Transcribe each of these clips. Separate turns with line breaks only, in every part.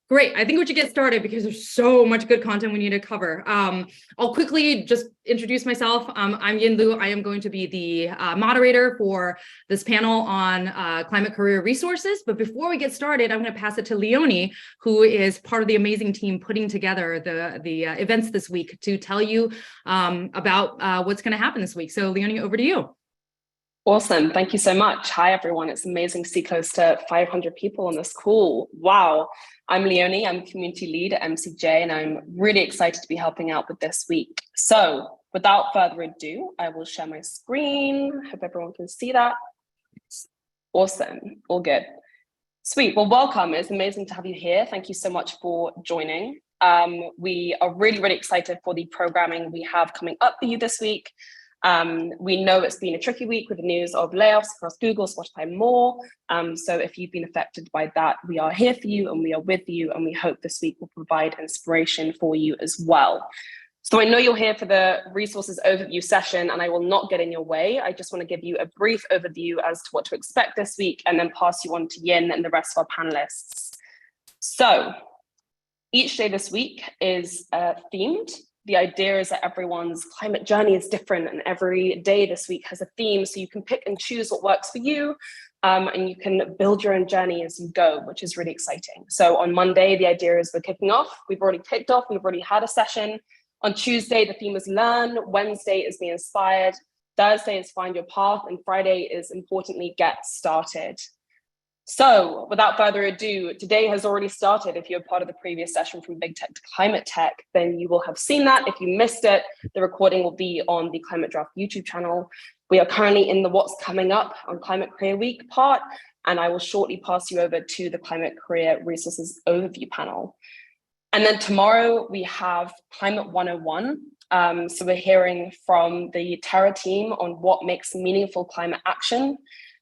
Great. I think we should get started because there's so much good content we need to cover. I'll quickly just introduce myself. I'm Yin Lu. I am going to be the moderator for this panel on climate career resources. But before we get started, I'm going to pass it to Leonie, who is part of the amazing team putting together the events this week to tell you about what's going to happen this week. So Leonie, over to you.
Awesome. Thank you so much. Hi, everyone. It's amazing to see close to 500 people on this call. Wow. I'm Leonie. I'm community lead at MCJ, and I'm really excited to be helping out with this week. So without further ado, I will share my screen. Hope everyone can see that. Awesome. All good. Sweet. Well, welcome. It's amazing to have you here. Thank you so much for joining. We are really excited for the programming we have coming up for you this week. We know it's been a tricky week with the news of layoffs across Google, Spotify, and more. So if you've been affected by that, we are here for you and we are with you, and we hope this week will provide inspiration for you as well. So I know you're here for the resources overview session, and I will not get in your way. I just want to give you a brief overview as to what to expect this week, and then pass you on to Yin and the rest of our panelists. So each day this week is themed. The idea is that everyone's climate journey is different, and every day this week has a theme, so you can pick and choose what works for you, and you can build your own journey as you go, which is really exciting. So on Monday, the idea is we're kicking off. We've already kicked off. We've already had a session. On Tuesday, the theme is learn. Wednesday is be inspired. Thursday is find your path. And Friday is, importantly, get started. So without further ado, today has already started. If you're part of the previous session from Big Tech to Climate Tech, then you will have seen that. If you missed it, the recording will be on the Climate Draft YouTube channel. We are currently in the What's Coming Up on Climate Career Week part, and I will shortly pass you over to the Climate Career Resources Overview panel. And then tomorrow we have Climate 101. So we're hearing from the Terra team on what makes meaningful climate action.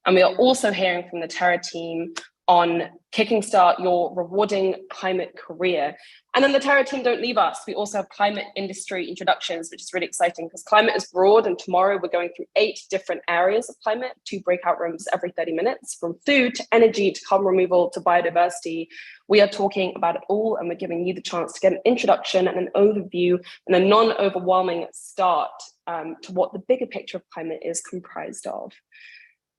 And we are also hearing from the Terra team on kicking start your rewarding climate career. And then the Terra team don't leave us. We also have climate industry introductions, which is really exciting because climate is broad. And tomorrow we're going through 8 different areas of climate, 2 breakout rooms every 30 minutes, from food to energy to carbon removal to biodiversity. We are talking about it all, and we're giving you the chance to get an introduction and an overview and a non-overwhelming start to what the bigger picture of climate is comprised of.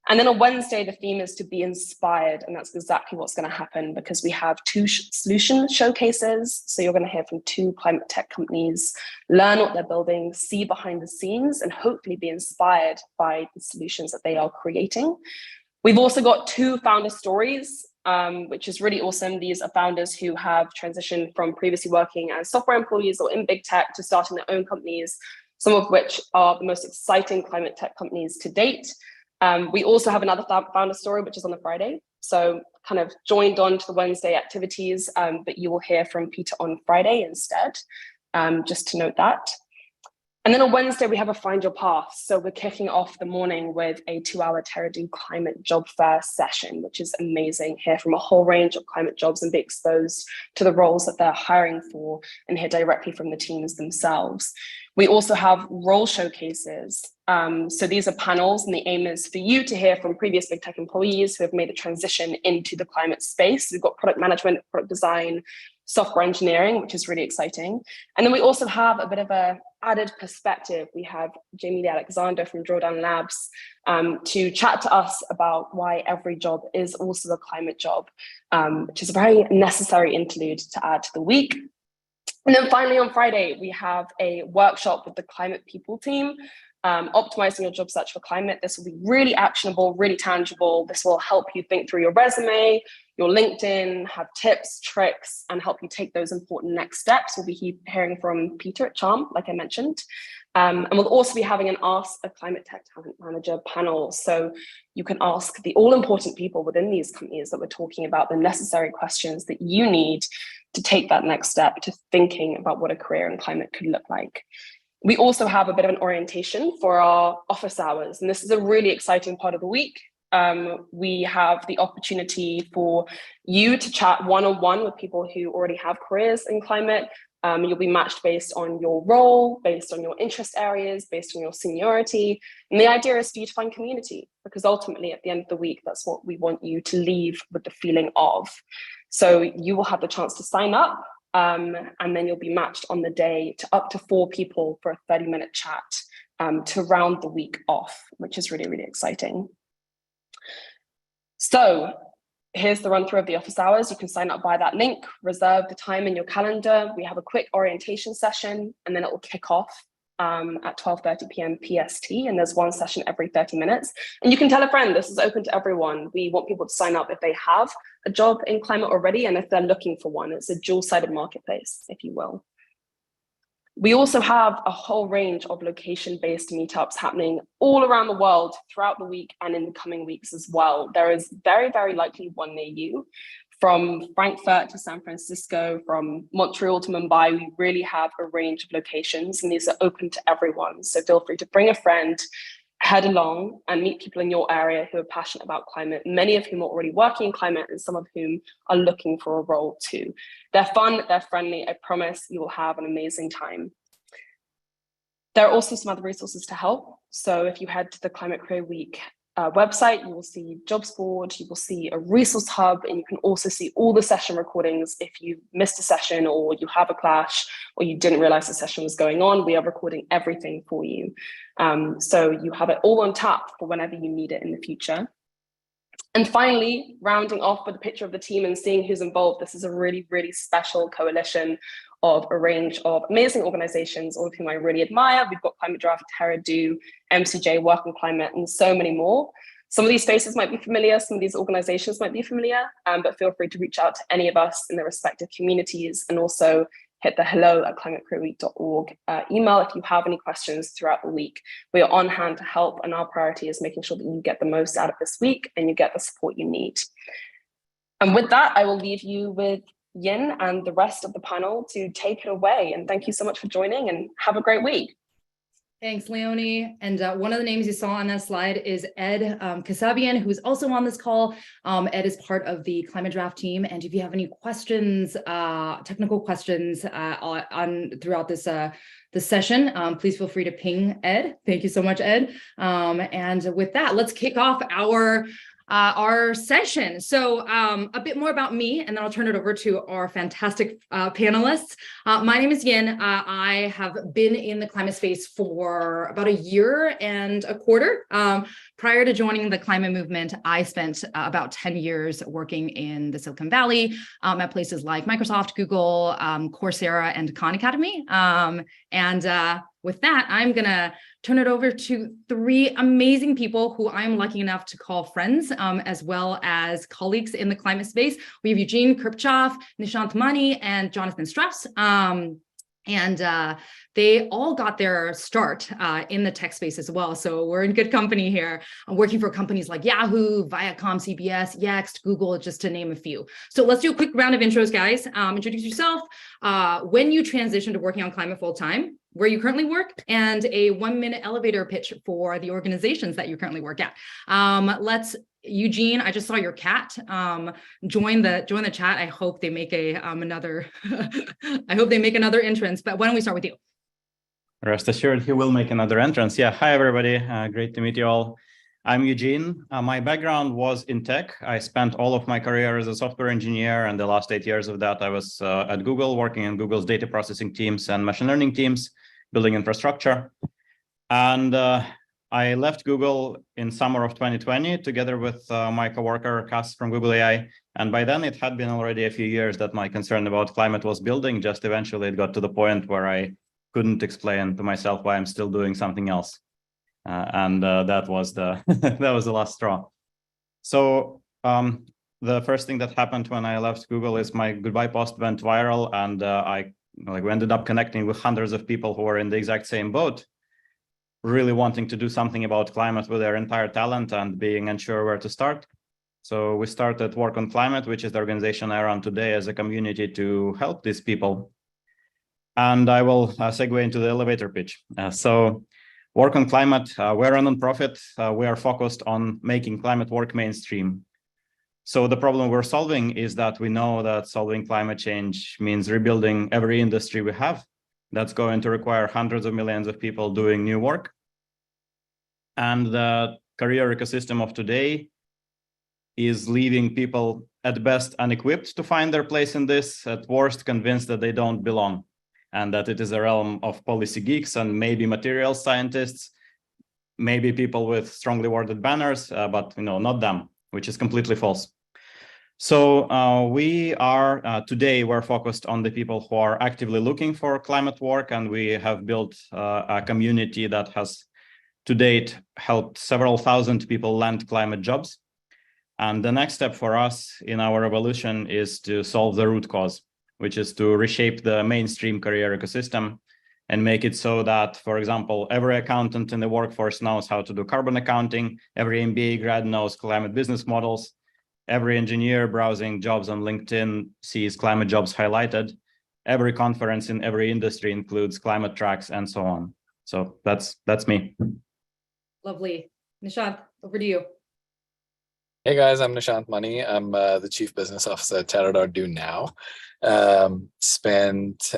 And then on Wednesday, the theme is to be inspired. And that's exactly what's going to happen because we have 2 solution showcases. So you're going to hear from 2 climate tech companies, learn what they're building, see behind the scenes, and hopefully be inspired by the solutions that they are creating. We've also got 2 founder stories, which is really awesome. These are founders who have transitioned from previously working as software employees or in big tech to starting their own companies, some of which are the most exciting climate tech companies to date. We also have another founder story, which is on the Friday. So kind of joined on to the Wednesday activities, but you will hear from Peter on Friday instead, just to note that. And then on Wednesday, we have a Find Your Path. So we're kicking off the morning with a 2-hour Terra.do climate job fair session, which is amazing. Hear from a whole range of climate jobs and be exposed to the roles that they're hiring for and hear directly from the teams themselves. We also have role showcases. So these are panels, and the aim is for you to hear from previous big tech employees who have made the transition into the climate space. We've got product management, product design, software engineering, which is really exciting. And then we also have a bit of a added perspective. We have Jamie Lee Alexander from Drawdown Labs to chat to us about why every job is also a climate job, which is a very necessary interlude to add to the week. And then finally on Friday, we have a workshop with the Climate People team, optimizing your job search for climate. This will be really actionable, really tangible. This will help you think through your resume, your LinkedIn, have tips, tricks, and help you take those important next steps. We'll be hearing from Peter at Charm, like I mentioned. And we'll also be having an Ask a Climate Tech Talent Manager panel. So you can ask the all-important people within these companies that we're talking about the necessary questions that you need to take that next step to thinking about what a career in climate could look like. We also have a bit of an orientation for our office hours, and this is a really exciting part of the week. We have the opportunity for you to chat one-on-one with people who already have careers in climate. You'll be matched based on your role, based on your interest areas, based on your seniority. And the idea is for you to find community, because ultimately at the end of the week, that's what we want you to leave with the feeling of. So you will have the chance to sign up, and then you'll be matched on the day to up to 4 people for a 30-minute chat to round the week off, which is really, really exciting. So here's the run through of the office hours. You can sign up by that link, reserve the time in your calendar. We have a quick orientation session, and then it will kick off at 12:30 p.m. PST, and there's one session every 30 minutes. And you can tell a friend, this is open to everyone. We want people to sign up if they have a job in climate already, and if they're looking for one. It's a dual-sided marketplace, if you will. We also have a whole range of location-based meetups happening all around the world throughout the week and in the coming weeks as well. There is very, very likely one near you. From Frankfurt to San Francisco, from Montreal to Mumbai, we really have a range of locations, and these are open to everyone. So feel free to bring a friend, head along and meet people in your area who are passionate about climate, many of whom are already working in climate and some of whom are looking for a role too. They're fun, they're friendly. I promise you will have an amazing time. There are also some other resources to help. So if you head to the Climate Career Week website, you will see jobs board, you will see a resource hub, and you can also see all the session recordings. If you missed a session or you have a clash or you didn't realize the session was going on, we are recording everything for you. So you have it all on tap for whenever you need it in the future. And finally, rounding off with a picture of the team and seeing who's involved, this is a really, really special coalition of a range of amazing organizations, all of whom I really admire. We've got Climate Draft, Terra.do, MCJ, Work on Climate, and so many more. Some of these faces might be familiar, some of these organizations might be familiar, but feel free to reach out to any of us in their respective communities, and also hit the hello@climatecareerweek.org email if you have any questions throughout the week. We are on hand to help, and our priority is making sure that you get the most out of this week and you get the support you need. And with that, I will leave you with Yin and the rest of the panel to take it away. And thank you so much for joining, and have a great week.
Thanks, Leonie. And one of the names you saw on that slide is Ed Kasabian, who's also on this call. Ed is part of the Climate Draft team. And if you have any questions, technical questions throughout this session, please feel free to ping Ed. Thank you so much, Ed. And with that, let's kick off our session. So a bit more about me, and then I'll turn it over to our fantastic panelists. My name is Yin. I have been in the climate space for about a year and a quarter. Prior to joining the climate movement, I spent about 10 years working in the Silicon Valley at places like Microsoft, Google, Coursera, and Khan Academy. With that, I'm going to turn it over to 3 amazing people who I'm lucky enough to call friends, as well as colleagues in the climate space. We have Eugene Kirpchoff, Nishant Mani, and Jonathan Strauss. They all got their start in the tech space as well. So we're in good company here. I'm working for companies like Yahoo, Viacom, CBS, Yext, Google, just to name a few. So let's do a quick round of intros, guys. Introduce yourself, when you transitioned to working on climate full time, where you currently work, and a 1-minute elevator pitch for the organizations that you currently work at. Eugene, I just saw your cat join the chat. I hope they make another entrance, but why don't we start with you?
Rest assured, he will make another entrance. Yeah, hi everybody, great to meet you all. I'm Eugene. My background was in tech. I spent all of my career as a software engineer, and the last 8 years of that I was at Google, working in Google's data processing teams and machine learning teams, building infrastructure. And I left Google in summer of 2020 together with my coworker Cass from Google AI. And by then it had been already a few years that my concern about climate was building. Just eventually it got to the point where I couldn't explain to myself why I'm still doing something else. That was the that was the last straw. So the first thing that happened when I left Google is my goodbye post went viral, and we ended up connecting with hundreds of people who were in the exact same boat, really wanting to do something about climate with their entire talent and being unsure where to start. So we started Work on Climate, which is the organization I run today as a community to help these people. And I will segue into the elevator pitch. So Work on Climate, we're a nonprofit. We are focused on making climate work mainstream. So the problem we're solving is that we know that solving climate change means rebuilding every industry we have. That's going to require hundreds of millions of people doing new work. And the career ecosystem of today is leaving people at best unequipped to find their place in this, at worst convinced that they don't belong, and that it is a realm of policy geeks and maybe material scientists, maybe people with strongly worded banners, but not them, which is completely false. So today we're focused on the people who are actively looking for climate work, and we have built a community that has to date helped several thousand people land climate jobs. And the next step for us in our evolution is to solve the root cause, which is to reshape the mainstream career ecosystem and make it so that, for example, every accountant in the workforce knows how to do carbon accounting, every MBA grad knows climate business models, every engineer browsing jobs on LinkedIn sees climate jobs highlighted, every conference in every industry includes climate tracks, and so on. So that's me.
Lovely. Nishant, over to you.
Hey guys, I'm Nishant Mani. I'm the Chief Business Officer at Terra.do now. Spent,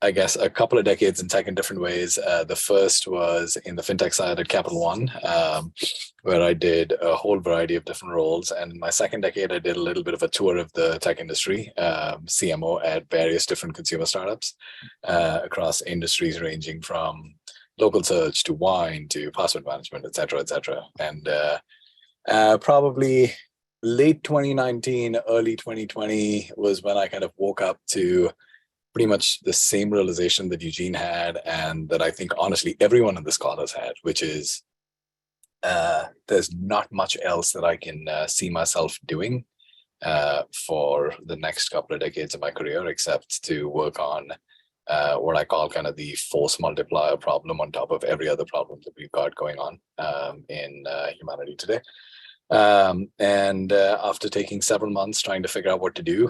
I guess, a couple of decades in tech in different ways. The first was in the fintech side at Capital One, where I did a whole variety of different roles. And in my second decade, I did a little bit of a tour of the tech industry, CMO at various different consumer startups across industries ranging from local search to wine to password management, et cetera, et cetera. And probably late 2019, early 2020 was when I kind of woke up to pretty much the same realization that Eugene had, and that I think honestly everyone in this call has had, which is there's not much else that I can see myself doing for the next couple of decades of my career, except to work on what I call kind of the force multiplier problem on top of every other problem that we've got going on in humanity today. And after taking several months trying to figure out what to do,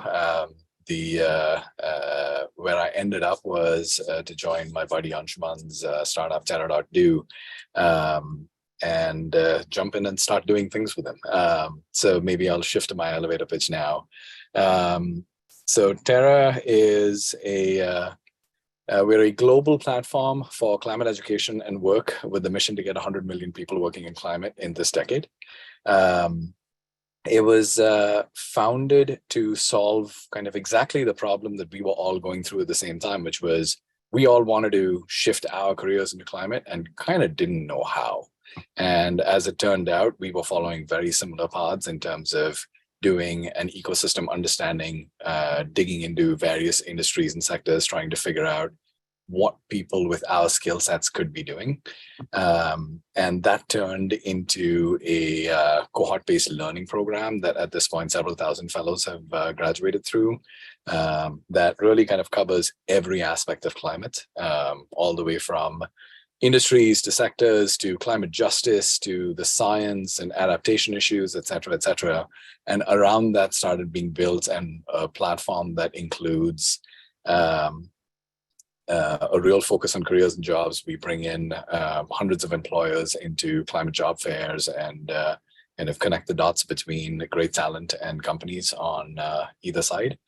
where I ended up was to join my buddy Anshuman's startup Terra.do, and jump in and start doing things with him. So maybe I'll shift to my elevator pitch now. So Terra is we're a global platform for climate education and work with the mission to get 100 million people working in climate in this decade. It was founded to solve kind of exactly the problem that we were all going through at the same time, which was we all wanted to shift our careers into climate and kind of didn't know how. And as it turned out, we were following very similar paths in terms of doing an ecosystem understanding, digging into various industries and sectors, trying to figure out what people with our skill sets could be doing. And that turned into a cohort-based learning program that at this point, several thousand fellows have graduated through, that really kind of covers every aspect of climate, all the way from industries to sectors to climate justice to the science and adaptation issues, et cetera, et cetera. And around that started being built and a platform that includes a real focus on careers and jobs. We bring in hundreds of employers into climate job fairs and kind of connect the dots between great talent and companies on either side.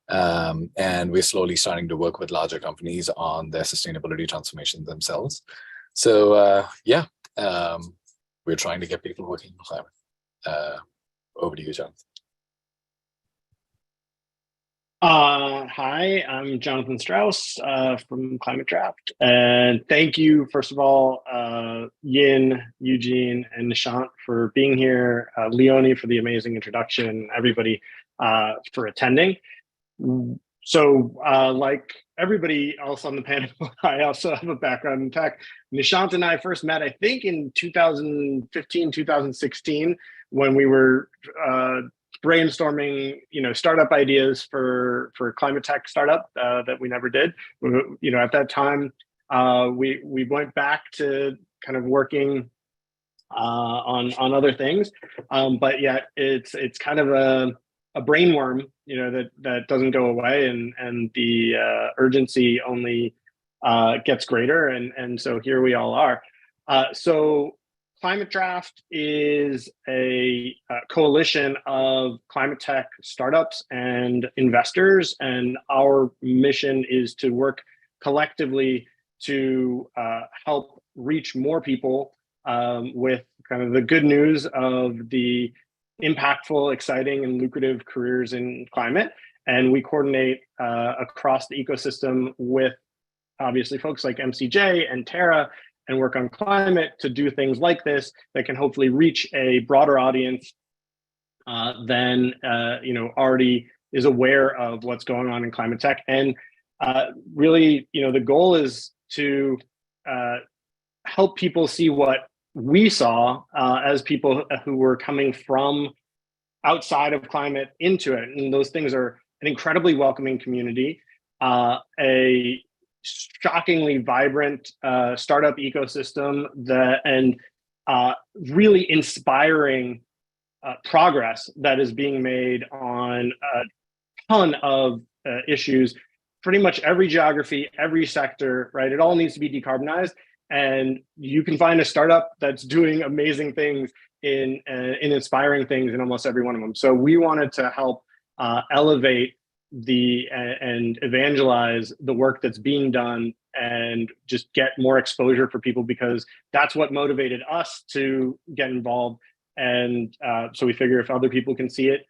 And we're slowly starting to work with larger companies on their sustainability transformation themselves. So yeah, we're trying to get people working in climate. Over to you, Jonathan.
Hi, I'm Jonathan Strauss from Climate Draft, and thank you, first of all, Yin, Eugene, and Nishant for being here, Leonie for the amazing introduction, everybody for attending. So like everybody else on the panel, I also have a background in tech. Nishant and I first met, I think, in 2015, 2016, when we were brainstorming, startup ideas for climate tech startup that we never did. At that time, we went back to kind of working on other things, but yet it's kind of a brain worm, that doesn't go away, and the urgency only gets greater, and so here we all are. So Climate Draft is a coalition of climate tech startups and investors, and our mission is to work collectively to help reach more people with kind of the good news of the impactful, exciting, and lucrative careers in climate. And we coordinate across the ecosystem with obviously folks like MCJ and Terra, and work on climate to do things like this that can hopefully reach a broader audience than already is aware of what's going on in climate tech. And really, the goal is to help people see what we saw as people who were coming from outside of climate into it. And those things are an incredibly welcoming community, a shockingly vibrant startup ecosystem and really inspiring progress that is being made on a ton of issues, pretty much every geography, every sector, right? It all needs to be decarbonized. And you can find a startup that's doing amazing things in inspiring things in almost every one of them. So we wanted to help elevate and evangelize the work that's being done and just get more exposure for people, because that's what motivated us to get involved. And so we figure if other people can see it,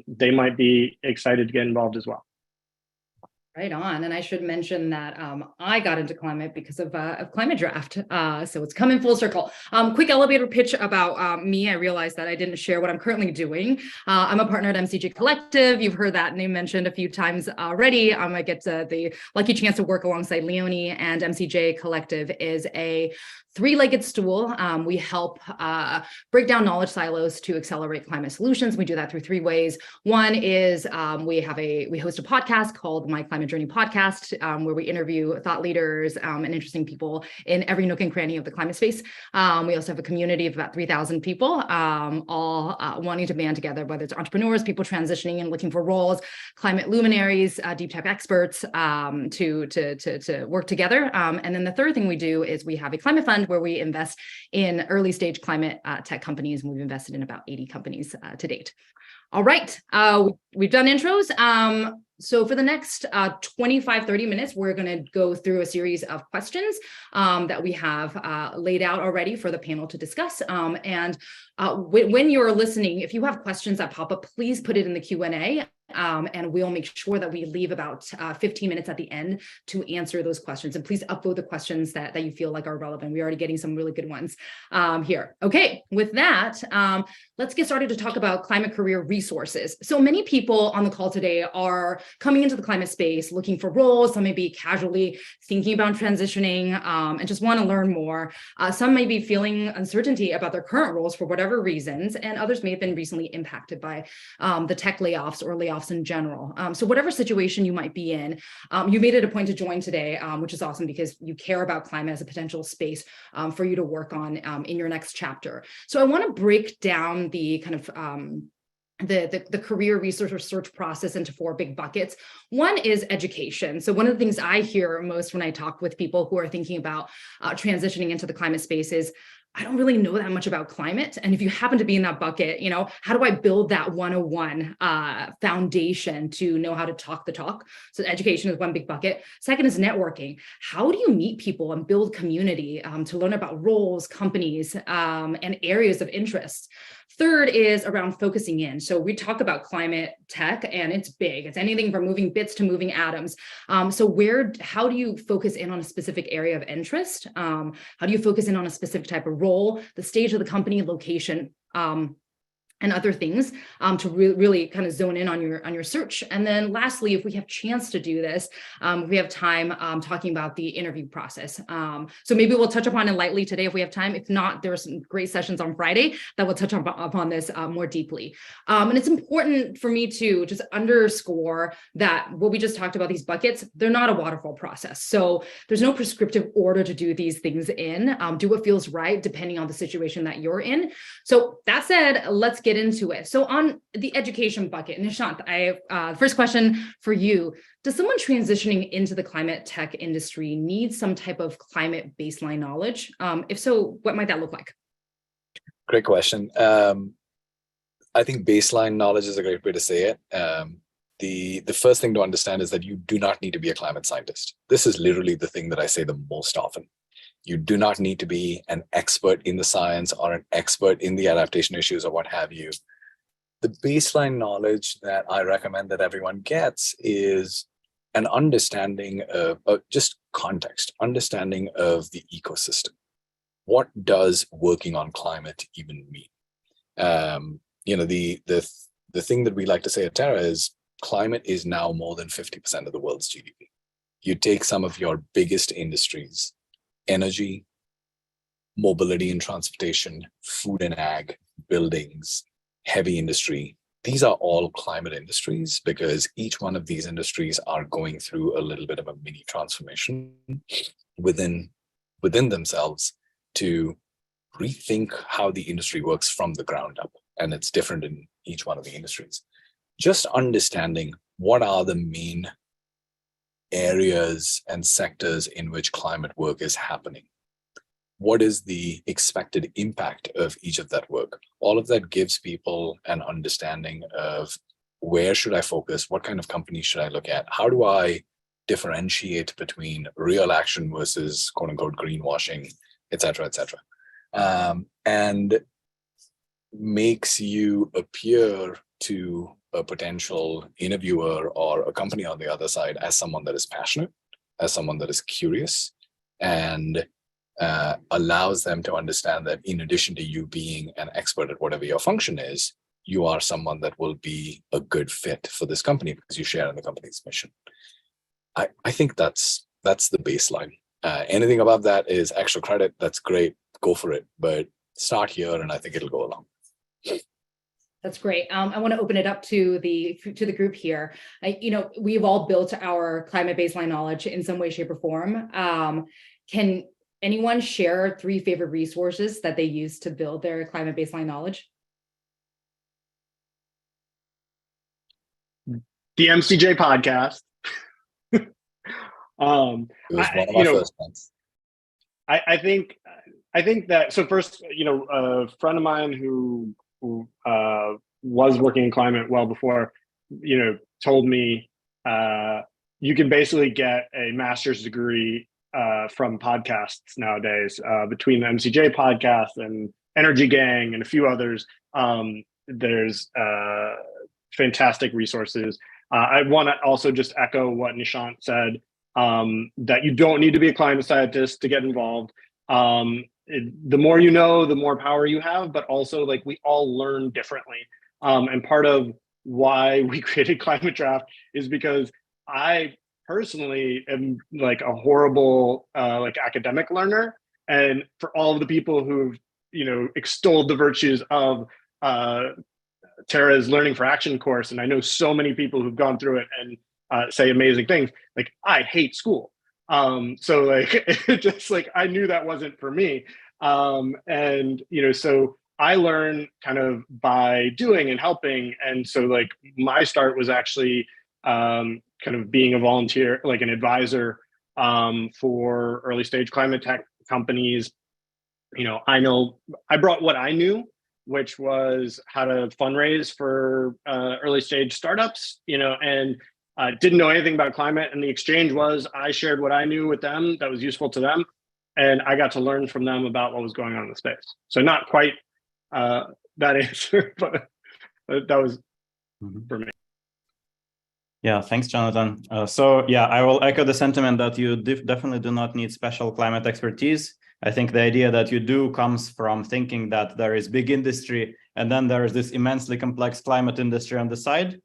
they might be excited to get involved as well.
Right on. And I should mention that I got into climate because of Climate Draft. So it's coming full circle. Quick elevator pitch about me. I realized that I didn't share what I'm currently doing. I'm a partner at MCJ Collective. You've heard that name mentioned a few times already. I get the lucky chance to work alongside Leonie, and MCJ Collective is a three-legged stool. We help break down knowledge silos to accelerate climate solutions. We do that through three ways. One is we host a podcast called My Climate Journey Podcast, where we interview thought leaders and interesting people in every nook and cranny of the climate space. We also have a community of about 3,000 people, all wanting to band together, whether it's entrepreneurs, people transitioning and looking for roles, climate luminaries, deep tech experts, to work together. And then the third thing we do is we have a climate fund where we invest in early stage climate tech companies, and we've invested in about 80 companies to date. All right, we've done intros. So for the next 25, 30 minutes, we're going to go through a series of questions that we have laid out already for the panel to discuss. And when you're listening, if you have questions that pop up, please put it in the Q&A. And we'll make sure that we leave about 15 minutes at the end to answer those questions. And please upvote the questions that you feel like are relevant. We're already getting some really good ones here. Okay, with that, let's get started to talk about climate career resources. So many people on the call today are coming into the climate space looking for roles. Some may be casually thinking about transitioning and just want to learn more. Some may be feeling uncertainty about their current roles for whatever reasons, and others may have been recently impacted by the tech layoffs or layoffs in general. So whatever situation you might be in, you made it a point to join today, which is awesome because you care about climate as a potential space for you to work on in your next chapter. So I want to break down the kind of the career research or search process into four big buckets. One is education. So one of the things I hear most when I talk with people who are thinking about transitioning into the climate space is, I don't really know that much about climate. And if you happen to be in that bucket, how do I build that 101 foundation to know how to talk the talk? So education is one big bucket. Second is networking. How do you meet people and build community to learn about roles, companies, and areas of interest? Third is around focusing in. So we talk about climate tech, and it's big. It's anything from moving bits to moving atoms. So how do you focus in on a specific area of interest? How do you focus in on a specific type of role, the stage of the company, location, and other things to really kind of zone in on your search. And then lastly, if we have chance to do this, we have time talking about the interview process. So maybe we'll touch upon it lightly today if we have time. If not, there are some great sessions on Friday that will touch upon this more deeply. And it's important for me to just underscore that what we just talked about, these buckets, they're not a waterfall process. So there's no prescriptive order to do these things in. Do what feels right, depending on the situation that you're in. So that said, let's get into it. So on the education bucket, Nishant, first question for you. Does someone transitioning into the climate tech industry need some type of climate baseline knowledge? If so, what might that look like?
Great question. I think baseline knowledge is a great way to say it. The first thing to understand is that you do not need to be a climate scientist. This is literally the thing that I say the most often. You do not need to be an expert in the science or an expert in the adaptation issues or what have you the baseline knowledge that I recommend that everyone gets is an understanding of just context, understanding of the ecosystem. What does working on climate even mean? The thing that we like to say at Terra is climate is now more than 50% of the world's GDP. You take some of your biggest industries, energy, mobility and transportation, food and ag, buildings, heavy industry. These are all climate industries because each one of these industries are going through a little bit of a mini transformation within themselves to rethink how the industry works from the ground up. And it's different in each one of the industries. Just understanding what are the main areas and sectors in which climate work is happening. What is the expected impact of each of that work? All of that gives people an understanding of where should I focus? What kind of companies should I look at? How do I differentiate between real action versus quote unquote greenwashing, et cetera, et cetera. And makes you appear to a potential interviewer or a company on the other side as someone that is passionate, as someone that is curious, and allows them to understand that in addition to you being an expert at whatever your function is, you are someone that will be a good fit for this company because you share in the company's mission. I think that's the baseline. Anything above that is extra credit. That's great. Go for it. But start here, and I think it'll go along.
That's great. I want to open it up to the group here. We've all built our climate baseline knowledge in some way, shape, or form. Can anyone share 3 favorite resources that they use to build their climate baseline knowledge?
The MCJ podcast.
It was one of my first ones.
I think that, so first, a friend of mine who was working in climate well before, told me you can basically get a master's degree from podcasts nowadays. Between the MCJ podcast and Energy Gang and a few others, there's fantastic resources. I want to also just echo what Nishant said, that you don't need to be a climate scientist to get involved. The more you know, the more power you have, but also like we all learn differently. And part of why we created Climate Draft is because I personally am like a horrible academic learner. And for all of the people who've, extolled the virtues of Terra's Learning for Action course, and I know so many people who've gone through it and say amazing things, like I hate school. So like, it just like, I knew that wasn't for me. So I learn kind of by doing and helping. And so like my start was actually kind of being a volunteer, like an advisor for early stage climate tech companies. I brought what I knew, which was how to fundraise for early stage startups, and didn't know anything about climate. And the exchange was I shared what I knew with them that was useful to them. And I got to learn from them about what was going on in the space. So not quite that answer, but that was for me.
Yeah, thanks, Jonathan. I will echo the sentiment that you definitely do not need special climate expertise. I think the idea that you do comes from thinking that there is big industry and then there is this immensely complex climate industry on the side.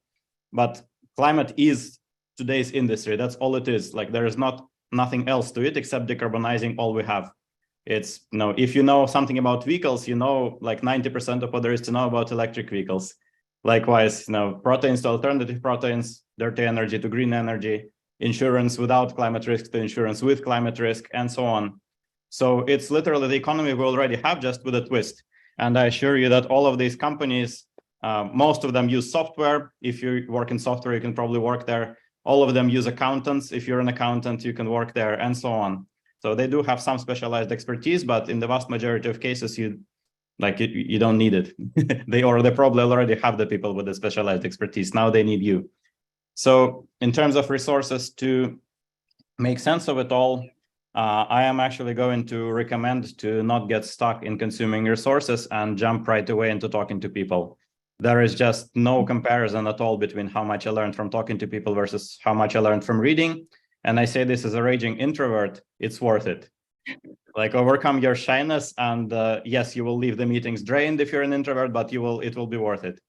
But climate is today's industry. That's all it is. Like there is nothing else to it except decarbonizing all we have. It's, if you know something about vehicles, like 90% of what there is to know about electric vehicles. Likewise, proteins to alternative proteins, dirty energy to green energy, insurance without climate risk to insurance with climate risk, and so on. So it's literally the economy we already have, just with a twist. And I assure you that all of these companies, most of them use software. If you work in software, you can probably work there. All of them use accountants. If you're an accountant, you can work there, and so on. So they do have some specialized expertise, but in the vast majority of cases, you don't need it. They probably already have the people with the specialized expertise. Now they need you. So in terms of resources to make sense of it all, I am actually going to recommend to not get stuck in consuming resources and jump right away into talking to people. there is just no comparison at all between how much I learned from talking to people versus how much I learned from reading. And I say this as a raging introvert, it's worth it. Like, overcome your shyness, and yes, you will leave the meetings drained if you're an introvert, but it will be worth it.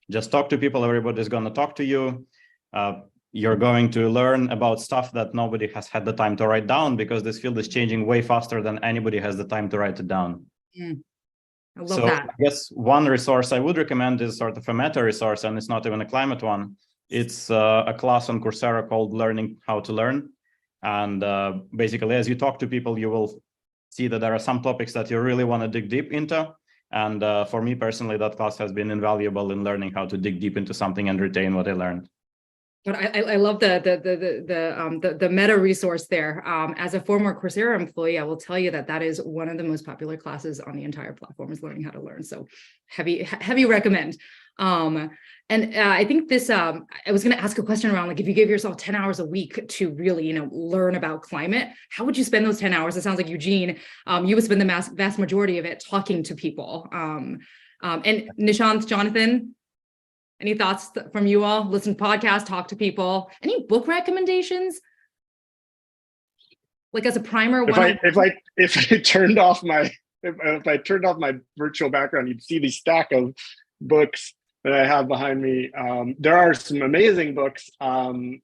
Just talk to people, everybody's going to talk to you. You're going to learn about stuff that nobody has had the time to write down, because this field is changing way faster than anybody has the time to write it down.
I love that.
I guess one resource I would recommend is sort of a meta resource, and it's not even a climate one. It's a class on Coursera called Learning How to Learn. And basically, as you talk to people, you will see that there are some topics that you really want to dig deep into. And for me personally, that class has been invaluable in learning how to dig deep into something and retain what I learned.
But I love the meta resource there. As a former Coursera employee, I will tell you that is one of the most popular classes on the entire platform, is Learning How to Learn. So heavy recommend. And I think this, I was going to ask a question around, like, if you gave yourself 10 hours a week to really, learn about climate, how would you spend those 10 hours? It sounds like, Eugene, you would spend the vast majority of it talking to people. And Nishant, Jonathan, any thoughts from you all? Listen to podcasts, talk to people. Any book recommendations? Like, as a primer,
if I turned off my virtual background, you'd see the stack of books that I have behind me. There are some amazing books. Different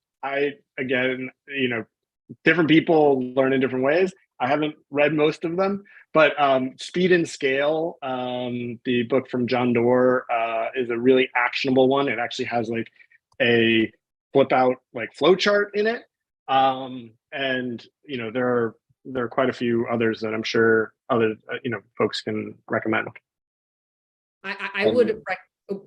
people learn in different ways. I haven't read most of them, but Speed and Scale, the book from John Doerr, is a really actionable one. It actually has like a flip out like flow chart in it. And there are quite a few others that I'm sure other folks can recommend.
I would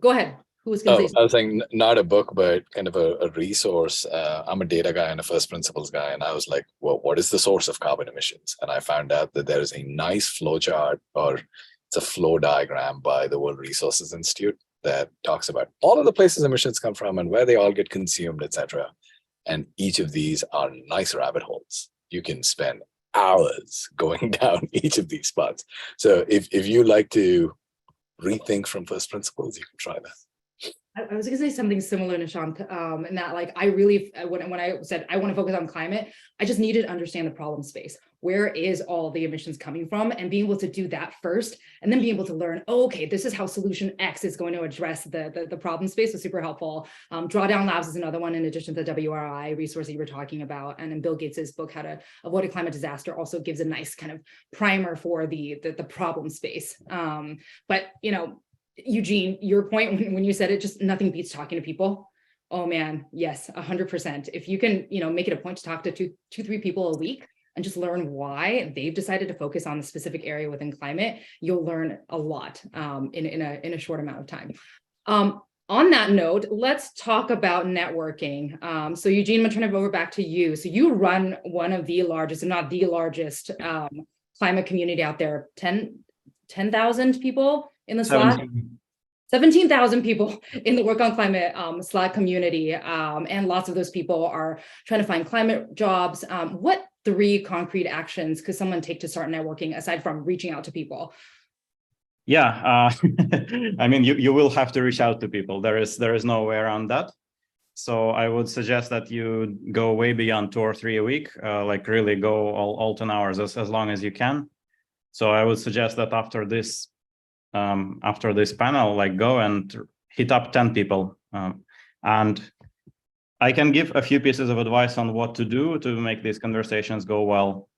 go ahead. Who was going to say?
I was saying not a book, but kind of a resource. I'm a data guy and a first principles guy, and I was like, well, what is the source of carbon emissions? And I found out that there is a nice flow chart, or it's a flow diagram by the World Resources Institute that talks about all of the places emissions come from and where they all get consumed, etc. And each of these are nice rabbit holes. You can spend hours going down each of these spots. So if you like to rethink from first principles, you can try that.
I was going to say something similar, Nishant, in that, like, I really, when I said I want to focus on climate, I just needed to understand the problem space. Where is all the emissions coming from? And being able to do that first, and then being able to learn, okay, this is how solution X is going to address the problem space, was super helpful. Drawdown Labs is another one, in addition to the WRI resource that you were talking about. And in Bill Gates's book, How to Avoid a Climate Disaster, also gives a nice kind of primer for the problem space. But, Eugene, your point when you said it, just nothing beats talking to people. Oh man, yes, 100%. If you can, make it a point to talk to two, 3 people a week and just learn why they've decided to focus on the specific area within climate, you'll learn a lot in a short amount of time. On that note, let's talk about networking. So Eugene, I'm gonna turn it over back to you. So you run one of the largest, if not the largest, climate community out there. 10,000 people in the Slack. 17,000 people in the Work on Climate Slack community, and lots of those people are trying to find climate jobs. What 3 concrete actions could someone take to start networking, aside from reaching out to people?
Yeah, I mean, you will have to reach out to people. There is no way around that. So I would suggest that you go way beyond 2 or 3 a week, like really go all 10 hours as long as you can. So I would suggest that after this panel, like, go and hit up 10 people. And I can give a few pieces of advice on what to do to make these conversations go well.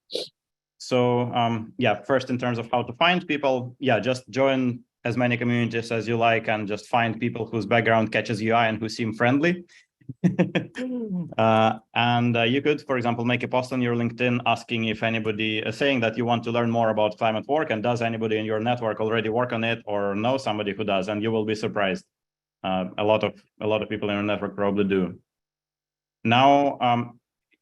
So first, in terms of how to find people, just join as many communities as you like, and just find people whose background catches your eye and who seem friendly. And you could, for example, make a post on your LinkedIn asking if anybody is saying that you want to learn more about climate work, and does anybody in your network already work on it or know somebody who does, and you will be surprised. A lot of people in your network probably do. Now,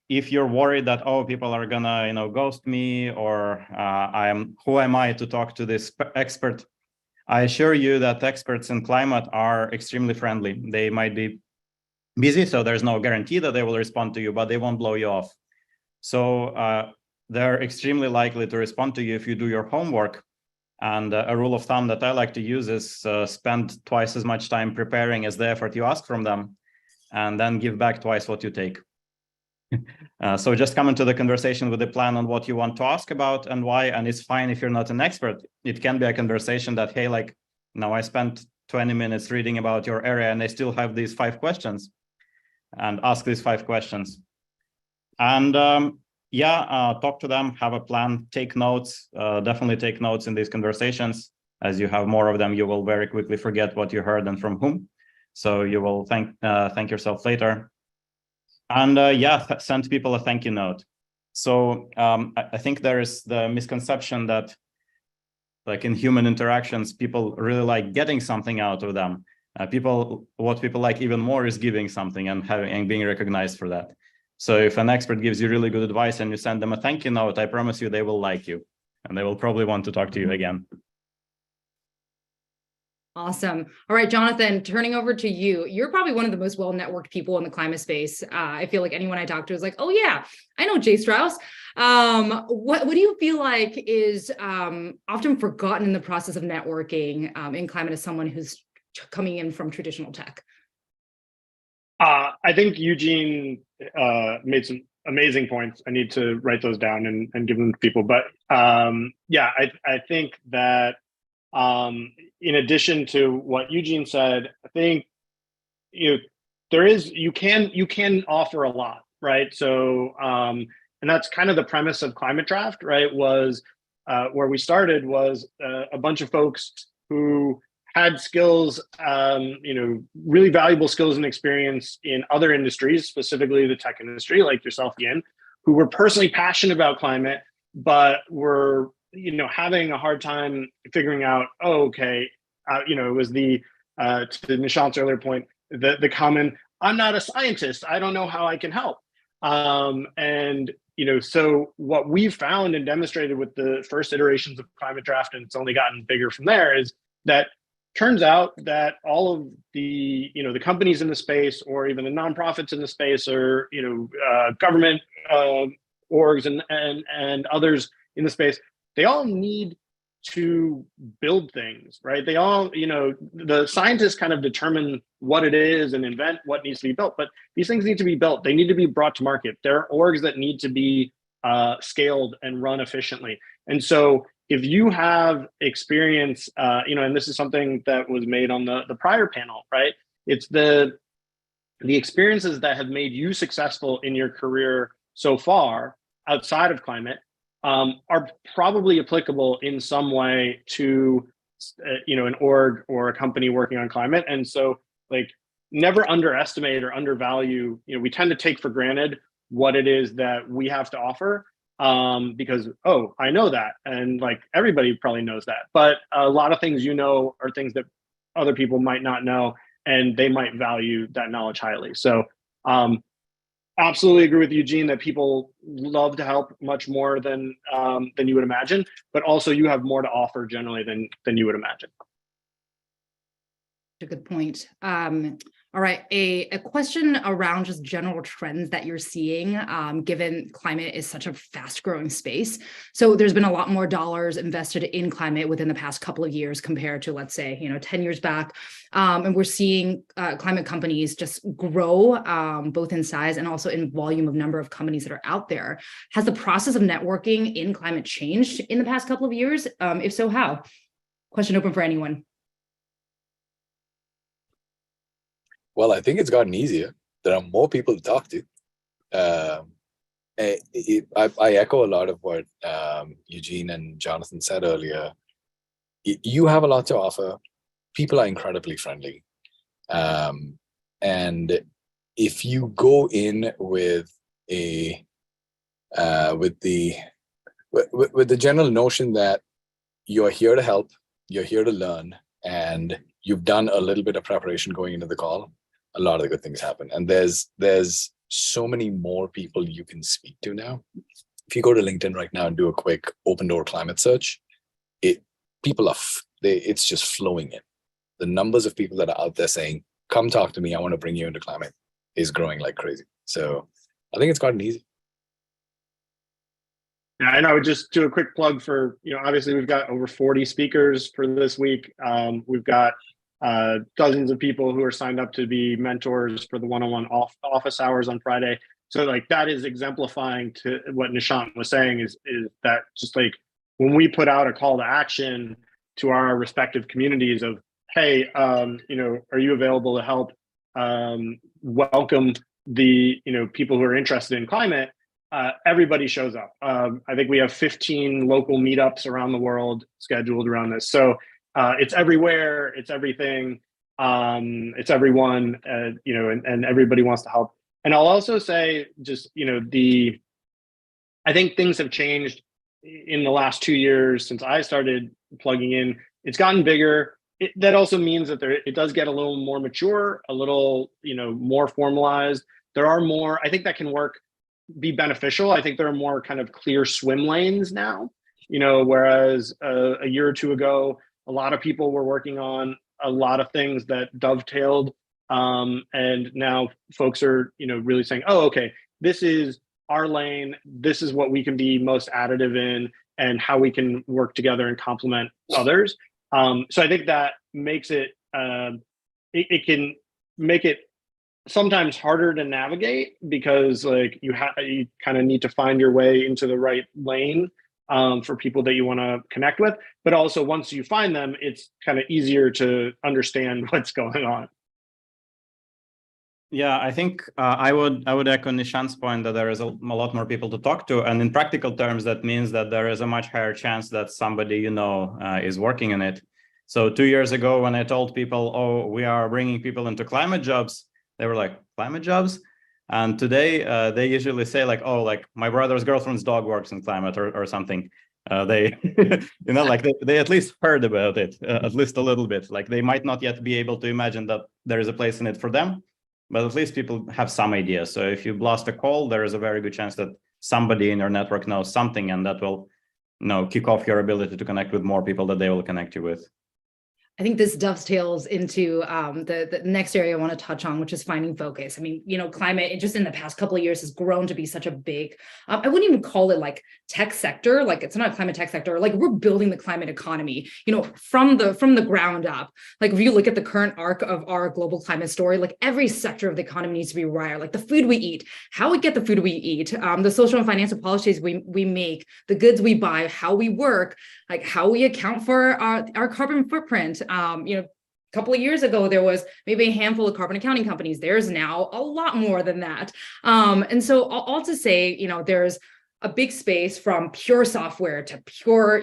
if you're worried that, oh, people are gonna ghost me, or who am I to talk to this expert, I assure you that experts in climate are extremely friendly. They might be busy, so there's no guarantee that they will respond to you, but they won't blow you off. So they're extremely likely to respond to you if you do your homework. And a rule of thumb that I like to use is spend twice as much time preparing as the effort you ask from them, and then give back twice what you take. So just come into the conversation with a plan on what you want to ask about and why. And it's fine if you're not an expert. It can be a conversation that, hey, like, now I spent 20 minutes reading about your area and I still have these 5 questions, and ask these 5 questions. And talk to them, have a plan, take notes, definitely take notes in these conversations. As you have more of them, you will very quickly forget what you heard and from whom. So you will thank yourself later. And send people a thank you note. So I think there is the misconception that, like, in human interactions, people really like getting something out of them. What people like even more is giving something and being recognized for that. So if an expert gives you really good advice and you send them a thank you note, I promise you they will like you, and they will probably want to talk to you again.
Awesome. All right, Jonathan, turning over to you. You're probably one of the most well-networked people in the climate space. I feel like anyone I talk to is like, oh yeah, I know Jay Strauss. What do you feel like is often forgotten in the process of networking in climate as someone who's coming in from traditional tech?
I think Eugene made some amazing points. I need to write those down and give them to people. But I think that in addition to what Eugene said, I think you can offer a lot, right? So and that's kind of the premise of Climate Draft, right? Was where we started was a bunch of folks who had skills, really valuable skills and experience in other industries, specifically the tech industry, like yourself, Yin, who were personally passionate about climate, but were having a hard time figuring out, it was the to Nishant's earlier point, the common, I'm not a scientist, I don't know how I can help. So what we've found and demonstrated with the first iterations of Climate Draft, and it's only gotten bigger from there, is that turns out that all of the the companies in the space, or even the nonprofits in the space, or government orgs and others in the space, they all need to build things, right? They all, the scientists kind of determine what it is and invent what needs to be built, but these things need to be built. They need to be brought to market. There are orgs that need to be scaled and run efficiently. And so if you have experience, and this is something that was made on the prior panel, right? It's the experiences that have made you successful in your career so far outside of climate are probably applicable in some way to, an org or a company working on climate. And so, like, never underestimate or undervalue, we tend to take for granted what it is that we have to offer. Because, I know that. And like, everybody probably knows that. But a lot of things, are things that other people might not know, and they might value that knowledge highly. So absolutely agree with Eugene that people love to help much more than you would imagine, but also you have more to offer generally than you would imagine.
A good point. All right, a question around just general trends that you're seeing, given climate is such a fast-growing space. So there's been a lot more dollars invested in climate within the past couple of years compared to, let's say, 10 years back. And we're seeing climate companies just grow, both in size and also in volume of number of companies that are out there. Has the process of networking in climate changed in the past couple of years? If so, how? Question open for anyone.
Well, I think it's gotten easier. There are more people to talk to. I echo a lot of what Eugene and Jonathan said earlier. You have a lot to offer. People are incredibly friendly. And if you go in with the general notion that you're here to help, you're here to learn, and you've done a little bit of preparation going into the call, a lot of the good things happen. And there's so many more people you can speak to now. If you go to LinkedIn right now and do a quick open door climate search, it's just flowing in. The numbers of people that are out there saying, come talk to me, I want to bring you into climate, is growing like crazy. So I think it's gotten easy.
Yeah, and I would just do a quick plug for, obviously we've got over 40 speakers for this week. We've got dozens of people who are signed up to be mentors for the one-on-one office hours on Friday. So like that is exemplifying to what Nishant was saying is that just like when we put out a call to action to our respective communities of, hey, are you available to help welcome the, people who are interested in climate? Everybody shows up. I think we have 15 local meetups around the world scheduled around this. So it's everywhere, it's everything, it's everyone, and everybody wants to help. And I'll also say just, I think things have changed in the last 2 years since I started plugging in. It's gotten bigger. That also means that it does get a little more mature, a little, more formalized. There are more, I think that can be beneficial. I think there are more kind of clear swim lanes now, whereas a year or two ago, a lot of people were working on a lot of things that dovetailed. And now folks are, really saying, oh, okay, this is our lane. This is what we can be most additive in and how we can work together and complement others. So I think that makes it, it can make it sometimes harder to navigate because like you kind of need to find your way into the right lane for people that you want to connect with. But also once you find them, it's kind of easier to understand what's going on.
Yeah, I think I would echo Nishant's point that there is a lot more people to talk to, and in practical terms, that means that there is a much higher chance that somebody is working in it. So 2 years ago, when I told people, "Oh, we are bringing people into climate jobs," they were like, "Climate jobs?" And today, they usually say like, "Oh, like my brother's girlfriend's dog works in climate or something." They, like they at least heard about it, at least a little bit. Like they might not yet be able to imagine that there is a place in it for them. But at least people have some idea. So if you blast a call, there is a very good chance that somebody in your network knows something, and that will, kick off your ability to connect with more people that they will connect you with.
I think this dovetails into the next area I want to touch on, which is finding focus. I mean, climate just in the past couple of years has grown to be such a big, I wouldn't even call it like tech sector, like it's not a climate tech sector, like we're building the climate economy, from the ground up. Like if you look at the current arc of our global climate story, like every sector of the economy needs to be wired, like the food we eat, how we get the food we eat, the social and financial policies we make, the goods we buy, how we work, like how we account for our carbon footprint. A couple of years ago, there was maybe a handful of carbon accounting companies. There's now a lot more than that. And so all to say, there's a big space from pure software to pure,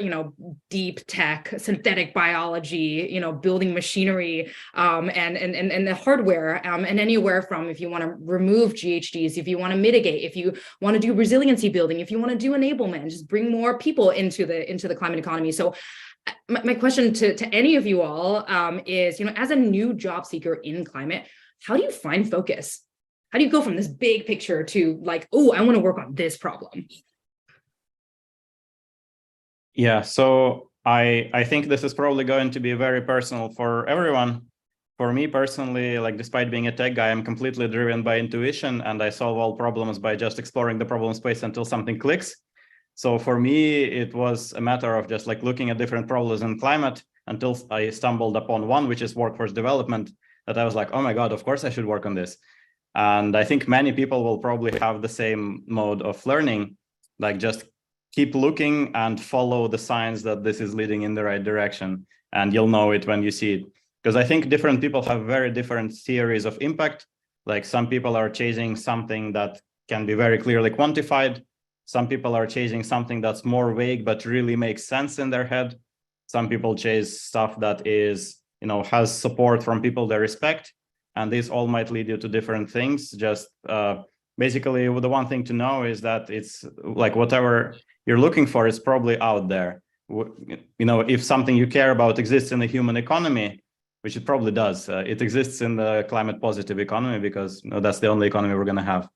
deep tech, synthetic biology, building machinery, and the hardware, and anywhere from if you want to remove GHGs, if you want to mitigate, if you want to do resiliency building, if you want to do enablement, just bring more people into the climate economy. So my question to any of you all is, as a new job seeker in climate, how do you find focus? How do you go from this big picture to like, oh, I want to work on this problem?
Yeah, so I think this is probably going to be very personal for everyone. For me personally, like despite being a tech guy, I'm completely driven by intuition, and I solve all problems by just exploring the problem space until something clicks. So for me, it was a matter of just like looking at different problems in climate until I stumbled upon one, which is workforce development, that I was like, oh my God, of course I should work on this. And I think many people will probably have the same mode of learning, like just keep looking and follow the signs that this is leading in the right direction. And you'll know it when you see it. Because I think different people have very different theories of impact. Like some people are chasing something that can be very clearly quantified. Some people are chasing something that's more vague, but really makes sense in their head. Some people chase stuff that is, has support from people they respect. And this all might lead you to different things. Just basically, the one thing to know is that it's like whatever you're looking for is probably out there. If something you care about exists in the human economy, which it probably does, it exists in the climate positive economy because that's the only economy we're going to have.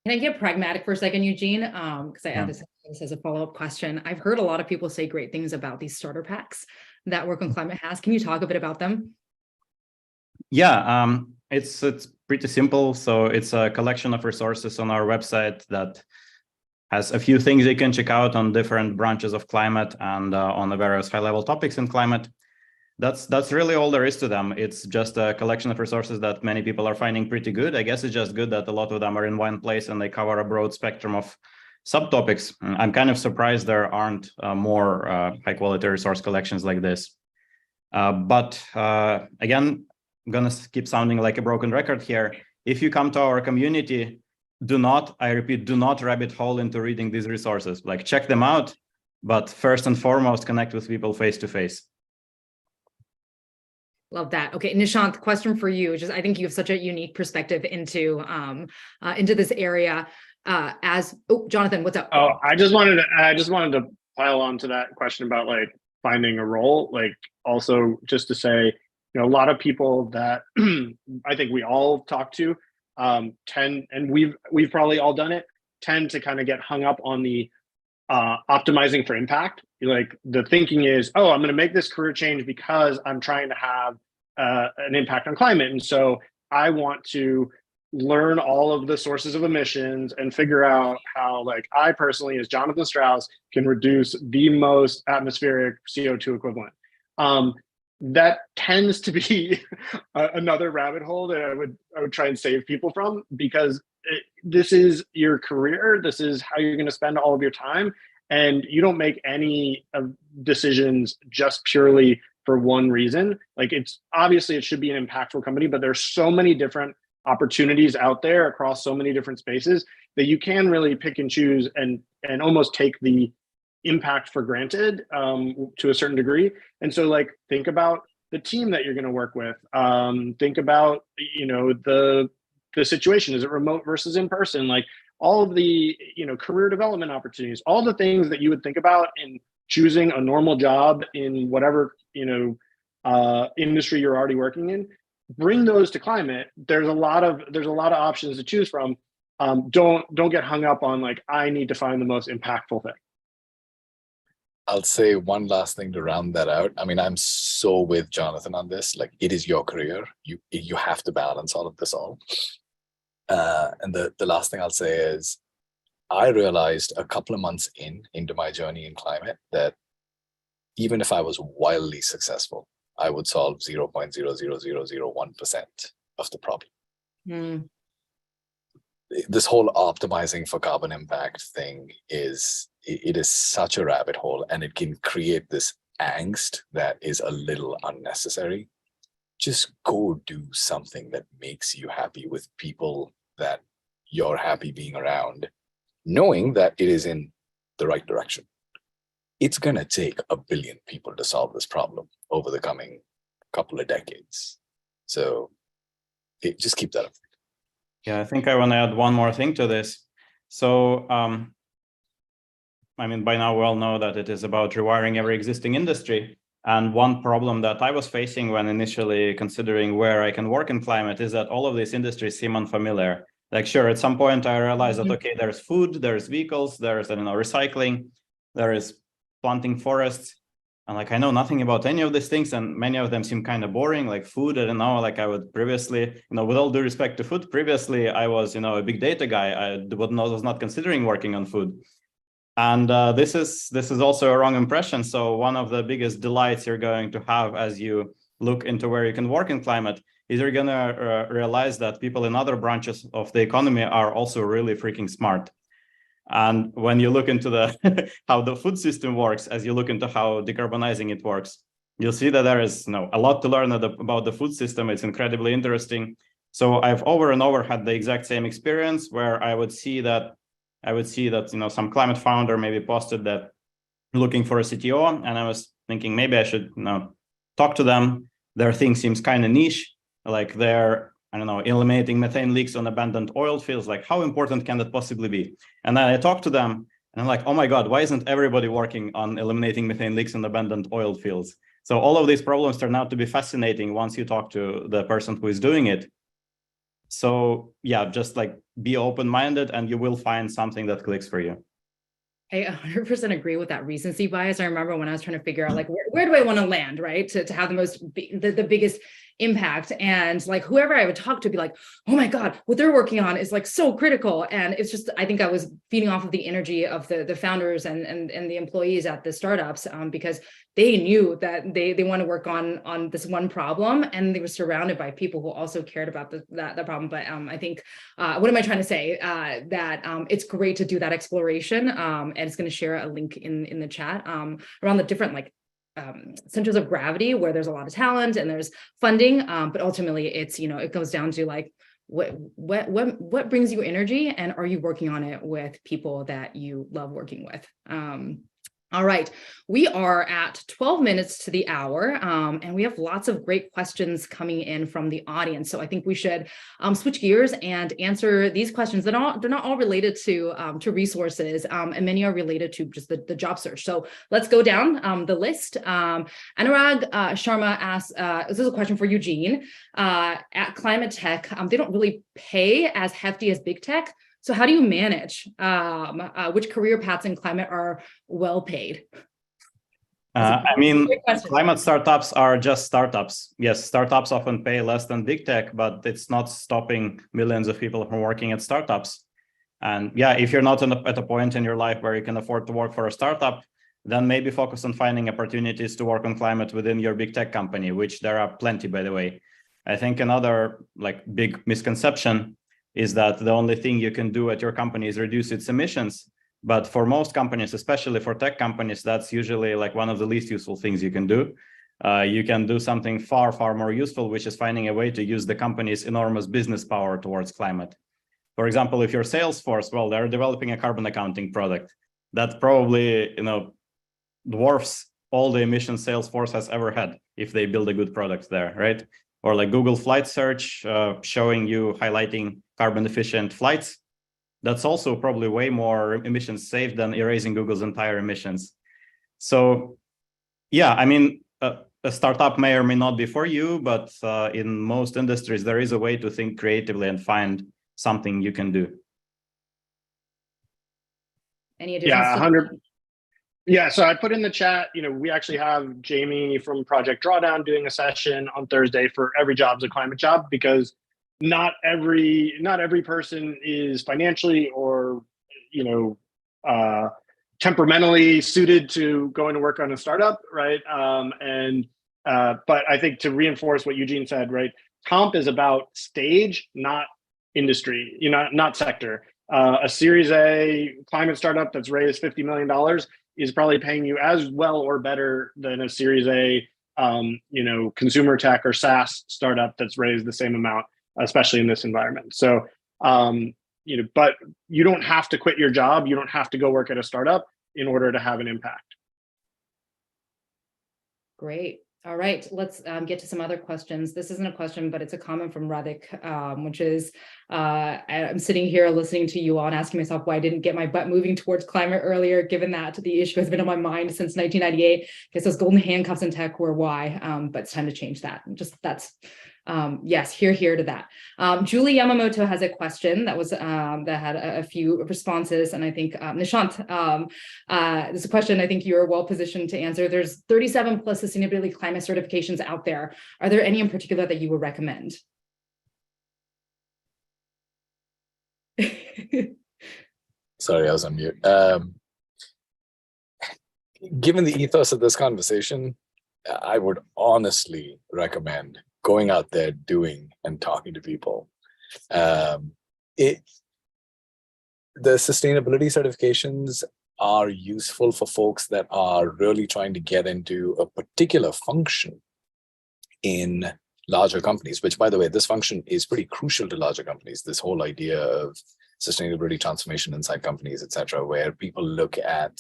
Can I get pragmatic for a second, Eugene? Because I add this as a follow-up question. I've heard a lot of people say great things about these starter packs that Work on Climate has. Can you talk a bit about them?
Yeah, it's pretty simple. So it's a collection of resources on our website that has a few things you can check out on different branches of climate and on the various high-level topics in climate. That's really all there is to them. It's just a collection of resources that many people are finding pretty good. I guess it's just good that a lot of them are in one place and they cover a broad spectrum of subtopics. I'm kind of surprised there aren't more high-quality resource collections like this. But again, I'm gonna keep sounding like a broken record here. If you come to our community, do not, I repeat, do not rabbit hole into reading these resources. Like, check them out, but first and foremost, connect with people face to face.
Love that. Okay, Nishant, question for you. Just, I think you have such a unique perspective into this area. Jonathan, what's up?
Oh, I just wanted to pile on to that question about like finding a role. Like, also just to say, a lot of people that I think we all talk to tend, and we've probably all done it, tend to kind of get hung up on the optimizing for impact. Like, the thinking is, oh, I'm going to make this career change because I'm trying to have an impact on climate. And so I want to learn all of the sources of emissions and figure out how, like, I personally, as Jonathan Strauss, can reduce the most atmospheric CO2 equivalent. That tends to be another rabbit hole that I would try and save people from, because this is your career. This is how you're going to spend all of your time. And you don't make any decisions just purely for one reason. Like, it's obviously it should be an impactful company, but there's so many different opportunities out there across so many different spaces that you can really pick and choose and almost take the impact for granted to a certain degree. And so, like, think about the team that you're going to work with. Think about, the situation. Is it remote versus in person? Like, all of the, career development opportunities, all the things that you would think about in choosing a normal job in whatever, industry you're already working in, bring those to climate. There's a lot of options to choose from. Don't get hung up on, like, I need to find the most impactful thing.
I'll say one last thing to round that out. I mean, I'm so with Jonathan on this. Like, it is your career. You have to balance all of this all. And the last thing I'll say is, I realized a couple of months into my journey in climate that even if I was wildly successful, I would solve 0.00001% of the problem. This whole optimizing for carbon impact thing is such a rabbit hole, and it can create this angst that is a little unnecessary. Just go do something that makes you happy with people that you're happy being around, knowing that it is in the right direction. It's going to take 1 billion people to solve this problem over the coming couple of decades. So just keep that up.
Yeah, I think I want to add one more thing to this. So, I mean, by now we all know that it is about rewiring every existing industry. And one problem that I was facing when initially considering where I can work in climate is that all of these industries seem unfamiliar. Like, sure, at some point I realized that, okay, there's food, there's vehicles, there's, recycling, there is planting forests. And like, I know nothing about any of these things, and many of them seem kind of boring. Like food, I don't know, like I would previously, with all due respect to food, previously I was, a big data guy. I was not considering working on food. And this is also a wrong impression. So one of the biggest delights you're going to have as you look into where you can work in climate is you're going to realize that people in other branches of the economy are also really freaking smart. And when you look into how the food system works, as you look into how decarbonizing it works, you'll see that there is a lot to learn about the food system. It's incredibly interesting. So I've over and over had the exact same experience where I would see that some climate founder maybe posted that looking for a CTO, and I was thinking maybe I should talk to them. Their thing seems kind of niche, like they're eliminating methane leaks on abandoned oil fields. Like, how important can that possibly be? And then I talked to them, and I'm like, oh my God, why isn't everybody working on eliminating methane leaks on abandoned oil fields? So all of these problems turn out to be fascinating once you talk to the person who is doing it. So yeah, just like be open-minded and you will find something that clicks for you.
I 100% agree with that recency bias. I remember when I was trying to figure out, like, where do I want to land, right? To have the biggest impact. And like whoever I would talk to be like, oh my God, what they're working on is like so critical. And it's just, I think I was feeding off of the energy of the founders and the employees at the startups, because they knew that they want to work on this one problem, and they were surrounded by people who also cared about that problem. But I think, what am I trying to say? That it's great to do that exploration, and it's going to share a link in the chat around the different like centers of gravity where there's a lot of talent and there's funding, but ultimately it's, you know, it goes down to like what brings you energy, and are you working on it with people that you love working with? All right, we are at 12 minutes to the hour, and we have lots of great questions coming in from the audience. So I think we should switch gears and answer these questions. They're not all related to resources, and many are related to just the job search. So let's go down the list. Anurag Sharma asks, this is a question for Eugene. At Climate Tech, they don't really pay as hefty as big tech. So how do you manage which career paths in climate are well paid?
I mean, climate startups are just startups. Yes, startups often pay less than big tech, but it's not stopping millions of people from working at startups. And yeah, if you're not at a point in your life where you can afford to work for a startup, then maybe focus on finding opportunities to work on climate within your big tech company, which there are plenty, by the way. I think another like big misconception is that the only thing you can do at your company is reduce its emissions. But for most companies, especially for tech companies, that's usually like one of the least useful things you can do. You can do something far, far more useful, which is finding a way to use the company's enormous business power towards climate. For example, if you're Salesforce, well, they're developing a carbon accounting product that probably, you know, dwarfs all the emissions Salesforce has ever had if they build a good product there, right? Or like Google Flight Search, showing you highlighting carbon efficient flights. That's also probably way more emissions saved than erasing Google's entire emissions. So yeah, I mean, a startup may or may not be for you, but in most industries, there is a way to think creatively and find something you can do.
Any additions?
Yeah, 100. Yeah, so I put in the chat, you know, we actually have Jamie from Project Drawdown doing a session on Thursday for every job's a climate job, because not every person is financially or, you know, temperamentally suited to going to work on a startup, right? But I think to reinforce what Eugene said, right, comp is about stage, not industry, you know, not sector. A Series A climate startup that's raised $50 million is probably paying you as well or better than a Series A, you know, consumer tech or SaaS startup that's raised the same amount, especially in this environment. So, you know, but you don't have to quit your job. You don't have to go work at a startup in order to have an impact.
Great. All right, let's get to some other questions. This isn't a question, but it's a comment from Radhik, which is, I'm sitting here listening to you all and asking myself why I didn't get my butt moving towards climate earlier, given that the issue has been on my mind since 1998. I guess those golden handcuffs in tech were why, but it's time to change that. Just that's, yes, here to that. Julie Yamamoto has a question that was that had a few responses, and I think Nishant, this is a question I think you're well positioned to answer. There's 37 plus sustainability climate certifications out there. Are there any in particular that you would recommend?
Sorry, I was on mute. Given the ethos of this conversation, I would honestly recommend going out there, doing and talking to people. The sustainability certifications are useful for folks that are really trying to get into a particular function in larger companies, which, by the way, this function is pretty crucial to larger companies. This whole idea of sustainability transformation inside companies, et cetera, where people look at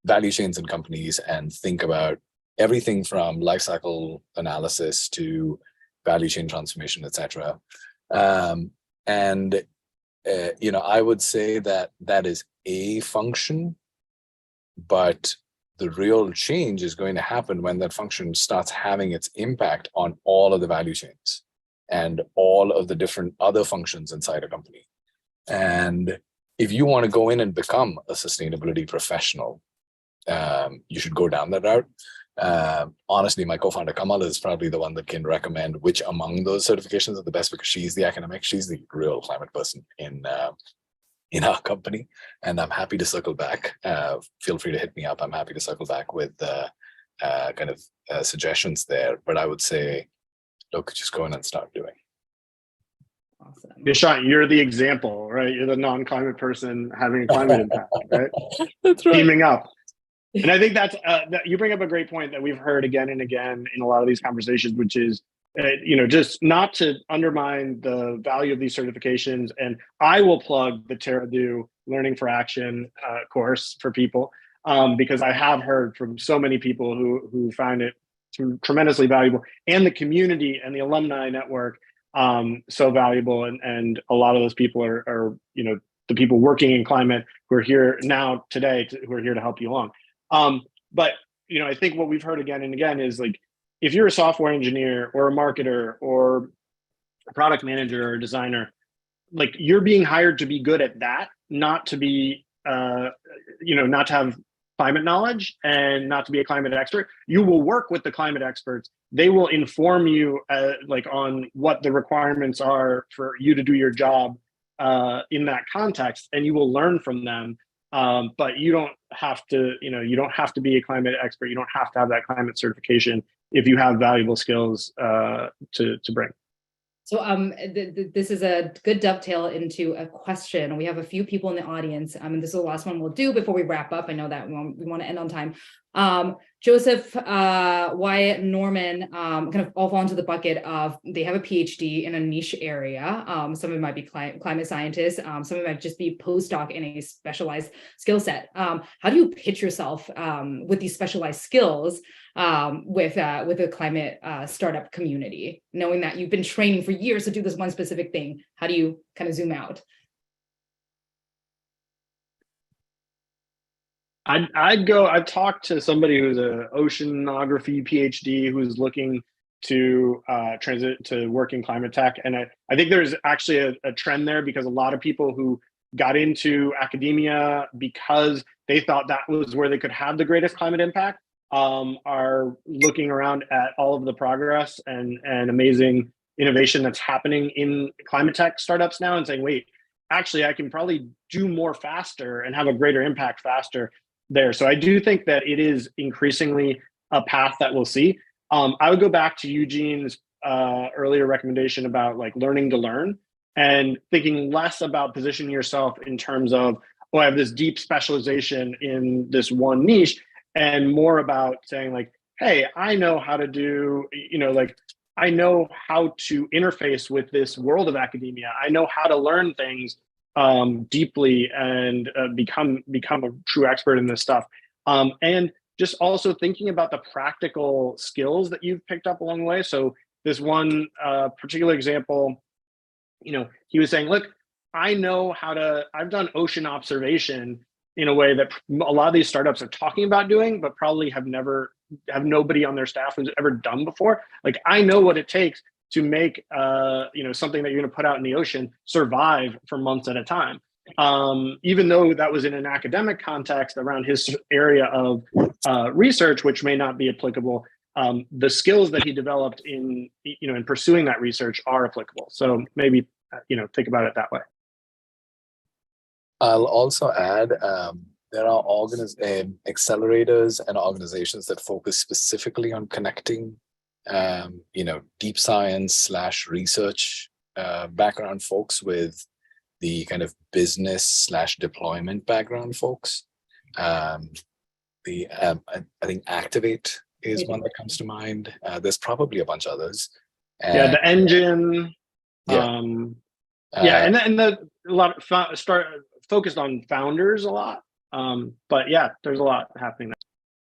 value chains in companies and think about everything from life cycle analysis to value chain transformation, et cetera. You know, I would say that that is a function, but the real change is going to happen when that function starts having its impact on all of the value chains and all of the different other functions inside a company. And if you want to go in and become a sustainability professional, you should go down that route. Honestly, my co-founder Kamala is probably the one that can recommend which among those certifications are the best, because she's the academic, she's the real climate person in our company, and I'm happy to circle back. Feel free to hit me up. I'm happy to circle back with suggestions there. But I would say, look, just go in and start doing.
Awesome.
Nishant, you're the example, right? You're the non-climate person having a climate impact, right?
That's right.
Teaming up. And I think that you bring up a great point that we've heard again and again in a lot of these conversations, which is, just not to undermine the value of these certifications. And I will plug the Terra.do Learning for Action course for people, because I have heard from so many people who find it tremendously valuable, and the community and the alumni network so valuable. And a lot of those people are the people working in climate who are here now today, who are here to help you along. But I think what we've heard again and again is, like, if you're a software engineer or a marketer or a product manager or a designer, like, you're being hired to be good at that, not to be, not to have climate knowledge and not to be a climate expert. You will work with the climate experts. They will inform you on what the requirements are for you to do your job in that context, and you will learn from them. But you don't have to, you don't have to be a climate expert. You don't have to have that climate certification if you have valuable skills to bring.
So this is a good dovetail into a question. We have a few people in the audience, and this is the last one we'll do before we wrap up. I know that we want to end on time. Joseph, Wyatt, Norman kind of all fall into the bucket of they have a PhD in a niche area. Some of it might be climate scientists. Some of it might just be postdoc in a specialized skill set. How do you pitch yourself with these specialized skills with a climate startup community, knowing that you've been training for years to do this one specific thing? How do you kind of zoom out?
I've talked to somebody who's an oceanography PhD who's looking to transit to work in climate tech. And I think there's actually a trend there, because a lot of people who got into academia because they thought that was where they could have the greatest climate impact are looking around at all of the progress and amazing innovation that's happening in climate tech startups now, and saying, wait, actually, I can probably do more faster and have a greater impact faster there. So I do think that it is increasingly a path that we'll see. I would go back to Eugene's earlier recommendation about learning to learn, and thinking less about positioning yourself in terms of, oh, I have this deep specialization in this one niche, and more about saying hey, I know how to do, I know how to interface with this world of academia. I know how to learn things deeply and become a true expert in this stuff. And just also thinking about the practical skills that you've picked up along the way. So this one particular example, he was saying, look, I've done ocean observation in a way that a lot of these startups are talking about doing, but probably have nobody on their staff who's ever done before. I know what it takes to make something that you're going to put out in the ocean survive for months at a time. Even though that was in an academic context around his area of research, which may not be applicable, the skills that he developed in pursuing that research are applicable. So maybe think about it that way.
I'll also add, there are accelerators and organizations that focus specifically on connecting deep science / research background folks with the kind of business / deployment background folks. I think Activate is one that comes to mind. There's probably a bunch of others.
The engine.
Yeah.
And a lot of focused on founders a lot. But yeah, there's a lot happening there.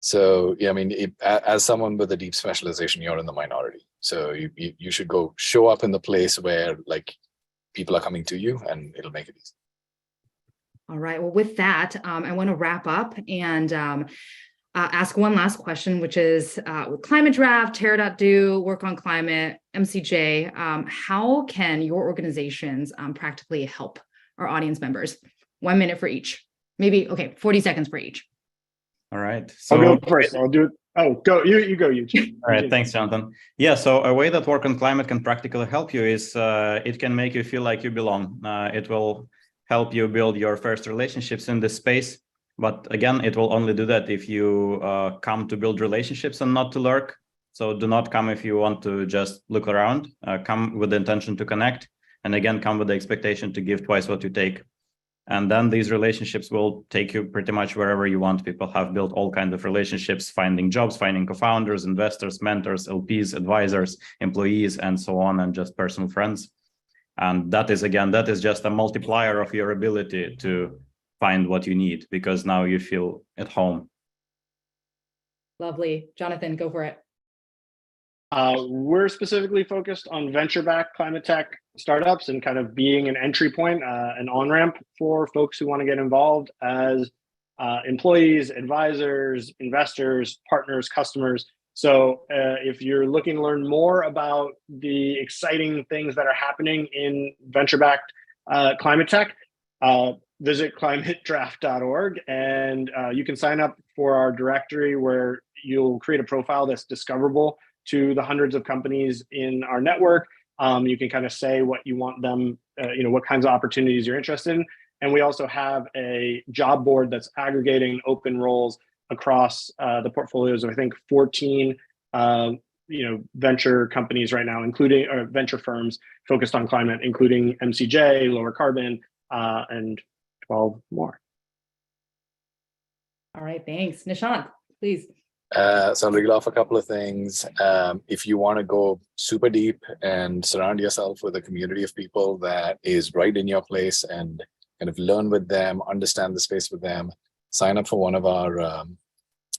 So yeah, I mean, as someone with a deep specialization, you're in the minority. So you should go show up in the place where people are coming to you, and it'll make it easy.
All right. Well, with that, I want to wrap up and ask one last question, which is with Climate Draft, Terra.do, Work on Climate, MCJ, how can your organizations practically help our audience members? 1 minute for each. Maybe, 40 seconds for each.
All right. So
I'll go first. I'll do it. Oh, go you go, Eugene.
All right, thanks, Jonathan. Yeah, so a way that Work on Climate can practically help you is it can make you feel like you belong. It will help you build your first relationships in this space. But again, it will only do that if you come to build relationships and not to lurk. So do not come if you want to just look around. Come with the intention to connect. And again, come with the expectation to give twice what you take. And then these relationships will take you pretty much wherever you want. People have built all kinds of relationships, finding jobs, finding co-founders, investors, mentors, LPs, advisors, employees, and so on, and just personal friends. And that is, again, that is just a multiplier of your ability to find what you need, because now you feel at home.
Lovely. Jonathan, go for it.
We're specifically focused on venture-backed climate tech startups and kind of being an entry point, an on-ramp for folks who want to get involved as employees, advisors, investors, partners, customers. So if you're looking to learn more about the exciting things that are happening in venture-backed climate tech, visit climatedraft.org, and you can sign up for our directory where you'll create a profile that's discoverable to the hundreds of companies in our network. You can kind of say what you want them, what kinds of opportunities you're interested in. And we also have a job board that's aggregating open roles across the portfolios of, I think, 14 venture companies right now, including venture firms focused on climate, including MCJ, Lower Carbon, and 12 more.
All right, thanks. Nishant, please.
So I'll reel off a couple of things. If you want to go super deep and surround yourself with a community of people that is right in your place and kind of learn with them, understand the space with them, sign up for one of our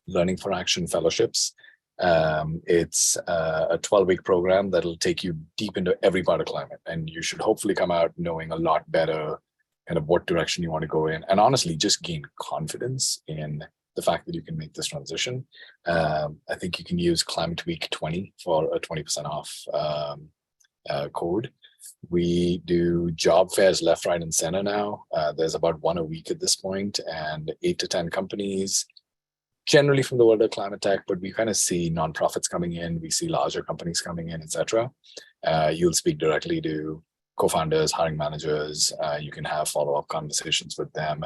Learning for Action fellowships. It's a 12-week program that'll take you deep into every part of climate, and you should hopefully come out knowing a lot better kind of what direction you want to go in, and honestly just gain confidence in the fact that you can make this transition. I think you can use Climate Week 20 for a 20% off code. We do job fairs left, right, and center now. There's about one a week at this point, and 8 to 10 companies, generally from the world of climate tech, but we kind of see nonprofits coming in, we see larger companies coming in, etc. You'll speak directly to co-founders, hiring managers. You can have follow-up conversations with them.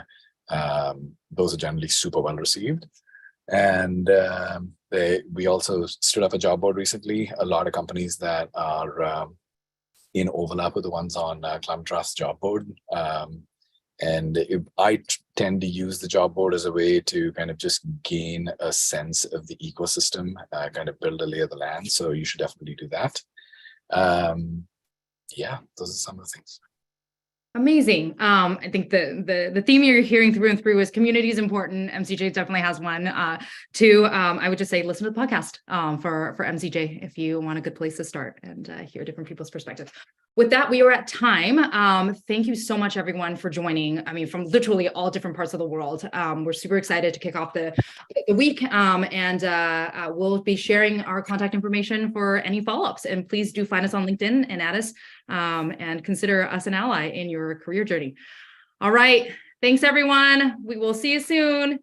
Those are generally super well received. And we also stood up a job board recently. A lot of companies that are in overlap with the ones on Climate Draft's job board. I tend to use the job board as a way to kind of just gain a sense of the ecosystem, kind of build a lay of the land. So you should definitely do that. Yeah, those are some of the things.
Amazing. I think the theme you're hearing through and through is community is important. MCJ definitely has one. Two, I would just say listen to the podcast for MCJ if you want a good place to start and hear different people's perspectives. With that, we are at time. Thank you so much, everyone, for joining. I mean, from literally all different parts of the world. We're super excited to kick off the week, and we'll be sharing our contact information for any follow-ups. And please do find us on LinkedIn and add us and consider us an ally in your career journey. All right. Thanks, everyone. We will see you soon.